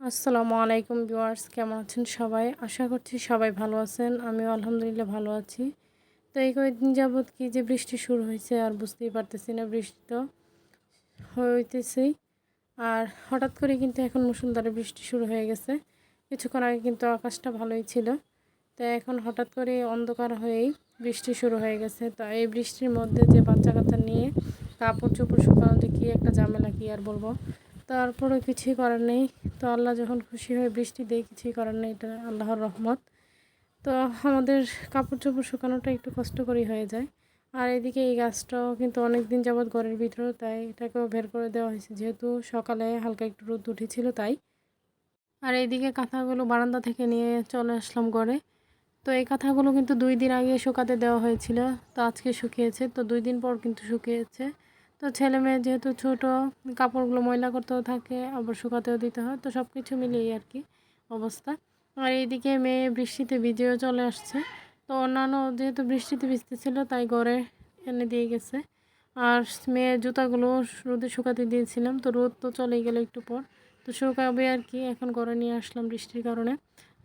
আসসালামু আলাইকুম ভিউয়ার্স, কেমন আছেন সবাই? আশা করছি সবাই ভালো আছেন। আমিও আলহামদুলিল্লাহ ভালো আছি। তো এই কয়েকদিন যাবৎ কি যে বৃষ্টি শুরু হয়েছে আর বুঝতেই পারতেছি না। বৃষ্টি তো হইতেছেই, আর হঠাৎ করে কিন্তু এখন মুষলধারে বৃষ্টি শুরু হয়ে গেছে। কিছুক্ষণ আগে কিন্তু আকাশটা ভালোই ছিল, তো এখন হঠাৎ করে অন্ধকার হয়েই বৃষ্টি শুরু হয়ে গেছে। তো এই বৃষ্টির মধ্যে যে বাচ্চা কাচ্চা নিয়ে কাপড় চোপড় শুকানো যে কী একটা ঝামেলা, কি আর বলবো। তারপরে কিছুই করার নেই। তো আল্লাহ যখন খুশি হয়ে বৃষ্টি দেয়, কিছুই করার নেই, এটা আল্লাহর রহমত। তো আমাদের কাপড় চোপড় শুকানোটা একটু কষ্ট করেই হয়ে যায়। আর এদিকে এই গাছটাও কিন্তু অনেক দিন যাবৎ ঘরের ভিতরে, তাই এটাকেও বের করে দেওয়া হয়েছে, যেহেতু সকালে হালকা একটু রোদ উঠেছিল তাই। আর এইদিকে কাঁথাগুলো বারান্দা থেকে নিয়ে চলে আসলাম ঘরে। তো এই কাঁথাগুলো কিন্তু 2 দিন আগে শুকাতে দেওয়া হয়েছিল, তো আজকে শুকিয়েছে। তো 2 দিন পর কিন্তু শুকিয়েছে। তো ছেলে মেয়ে যেহেতু ছোট, কাপড়গুলো ময়লা করতেও থাকে, আবার শুকাতেও দিতে হয়, তো সব কিছু মিলিয়েই আর কি অবস্থা। আর এইদিকে মেয়ে বৃষ্টিতে ভিজেও চলে আসছে। তো অন্যান্য যেহেতু বৃষ্টিতে ভিজতেছিল তাই ঘরে এনে দিয়ে গেছে। আর মেয়ের জুতাগুলো রোদে শুকাতে দিয়েছিলাম, তো রোদ তো চলেই গেল একটু পর, তো শুকাবে আর কি। এখন ঘরে নিয়ে আসলাম বৃষ্টির কারণে।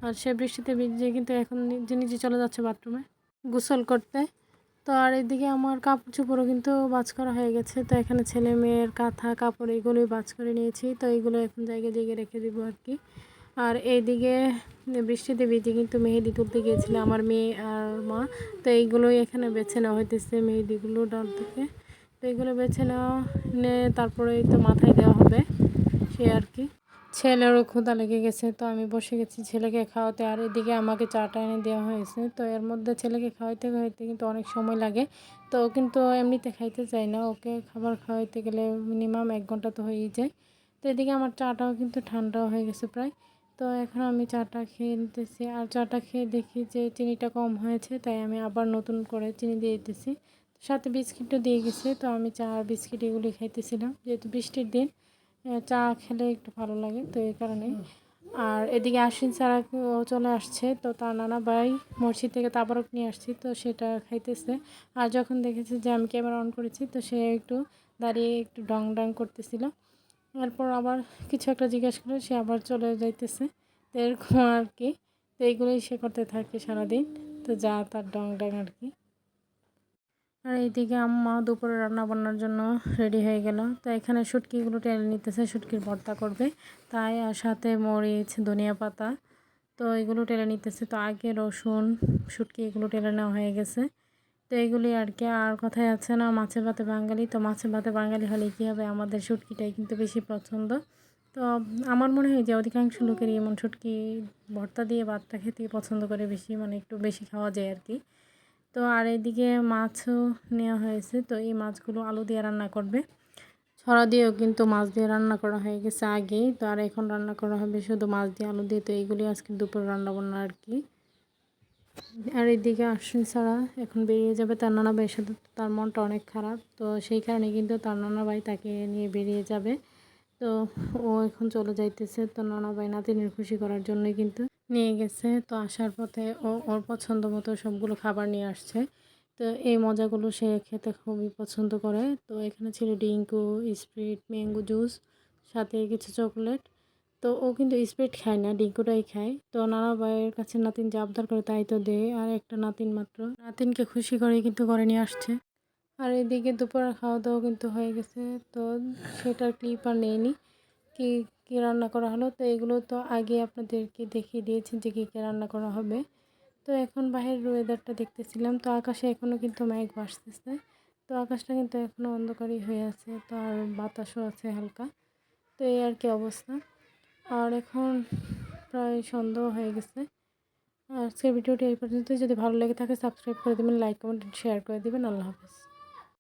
আর সে বৃষ্টিতে ভিজে কিন্তু এখন নিজে নিজে চলে যাচ্ছে বাথরুমে গোসল করতে। তো আর এদিকে আমার কাপড় চোপড়ও কিন্তু বাজ করা হয়ে গেছে। তো এখানে ছেলে মেয়ের কাঁথা কাপড় এগুলোই বাজ করে নিয়েছি, তো এইগুলো এখন জায়গায় জায়গায় রেখে দেবো আর কি। আর এইদিকে বৃষ্টিতে ভিজে কিন্তু মেহেদি তুলতে গিয়েছিল আমার মেয়ে আর মা। তো এইগুলোই এখানে বেছে নেওয়া হইতেছে, মেহেদিগুলো ডাল থেকে। তো এইগুলো বেছে নেওয়া তারপরে তো মাথায় দেওয়া হবে সে আর কি। ছেলেরও ক্ষুধা লেগে গেছে, তো আমি বসে গেছি ছেলেকে খাওয়াতে। আর এদিকে আমাকে চাটা এনে দেওয়া হয়েছে। তো এর মধ্যে ছেলেকে খাওয়াইতে খাওয়াইতে কিন্তু অনেক সময় লাগে। তো ও কিন্তু এমনিতে খাইতে চায় না, ওকে খাবার খাওয়াইতে গেলে মিনিমাম 1 ঘন্টা তো হয়েই যায়। তো এদিকে আমার চাটাও কিন্তু ঠান্ডাও হয়ে গেছে প্রায়। তো এখন আমি চাটা খেয়ে নিতেছি। আর চাটা খেয়ে দেখি যে চিনিটা কম হয়েছে, তাই আমি আবার নতুন করে চিনি দিয়ে দিতেছি। সাথে বিস্কিটও দিয়ে গেছে। তো আমি চা আর বিস্কিট এগুলি খাইতেছিলাম, যেহেতু বৃষ্টির দিন চা খেলে একটু ভালো লাগে, তো এই কারণেই। আর এদিকে আশ্বিন ছাড়াও চলে আসছে, তো তার নানা ভাই মসজিদ থেকে তাবারক নিয়ে আসছি, তো সেটা খাইতেছে। আর যখন দেখেছে যে আমি ক্যামেরা অন করেছি, তো সে একটু দাঁড়িয়ে একটু ডং ডং করতেছিল। এরপর আবার কিছু একটা জিজ্ঞেস করে সে আবার চলে যাইতেছে। তো এরকম আর কি। তো এইগুলোই সে করতে থাকে সারাদিন। তো যা তার ডং ডং আর কি। আর এইদিকে আম্মা দুপুরে রান্না বান্নার জন্য রেডি হয়ে গেল। তো এখানে শুটকিগুলো টেনে নিতেছে, শুটকির ভর্তা করবে তাই। আর সাথে মরিচ ধনিয়া পাতা, তো এগুলো টেনে নিতেছে। তো আগে রসুন শুটকি এগুলো টেনে নেওয়া হয়ে গেছে। তো এগুলি আর কি। আর কথায় আছে না, মাছে ভাতে বাঙালি। তো মাছে ভাতে বাঙালি হলে কী হবে, আমাদের শুটকিটাই কিন্তু বেশি পছন্দ। তো আমার মনে হয় যে অধিকাংশ লোকেরই এমন শুটকি ভর্তা দিয়ে ভাতটা খেতে পছন্দ করে বেশি, মানে একটু বেশি খাওয়া যায় আর কি। তো আর এদিকে মাছও নেওয়া হয়েছে। তো এই মাছগুলো আলু দিয়ে রান্না করবে। ছড়া দিয়েও কিন্তু মাছ দিয়ে রান্না করা হয়ে গেছে আগেই। তো আর এখন রান্না করা হবে শুধু মাছ দিয়ে আলু দিয়ে। তো এইগুলি আজকে দুপুর রান্না বান্না আর কি। আর এদিকে আশ্বিন ছাড়া এখন বেরিয়ে যাবে তার নানা ভাইয়ের সাথে। তার মনটা অনেক খারাপ, তো সেই কারণে কিন্তু তার নানা ভাই তাকে নিয়ে বেরিয়ে যাবে। তো ও এখন চলে যাইতেছে। তো নানা ভাই নাতিনের খুশি করার জন্যই কিন্তু নিয়ে গেছে। তো আসার পথে ও ওর পছন্দ মতো সবগুলো খাবার নিয়ে আসছে। তো এই মজাগুলো সে খেতে খুবই পছন্দ করে। তো এখানে ছিল ডিঙ্কু, স্প্রিট, ম্যাঙ্গো জুস, সাথে কিছু চকলেট। তো ও কিন্তু স্প্রিট খায় না, ডিঙ্কুটাই খায়। তো নানা ভাইয়ের কাছে নাতিন যা আবদার করে তাই তো দেয়। আর একটা নাতিন মাত্র, নাতিনকে খুশি করে কিন্তু করে নিয়ে আসছে। আর এদিকে দুপুরের খাওয়া দাওয়া কিন্তু হয়ে গেছে। তো সেটার ক্লিপ আর নেইনি, কি কী রান্না করা হলো। তো এগুলো তো আগে আপনাদেরকে দেখিয়ে দিয়েছি যে কী কী রান্না করা হবে। তো এখন বাইরের ওয়েদারটা দেখতেছিলাম। তো আকাশে এখনও কিন্তু মেঘ ভাসতেছে। তো আকাশটা কিন্তু এখনও অন্ধকারই হয়ে আছে। তো আর বাতাসও আছে হালকা। তো এই আর কি অবস্থা। আর এখন প্রায় সন্ধ্যা হয়ে গেছে। আজকের ভিডিওটি এই পর্যন্ত। যদি ভালো লেগে থাকে সাবস্ক্রাইব করে দেবেন, লাইক কমেন্ট শেয়ার করে দেবেন। আল্লাহ হাফেজ।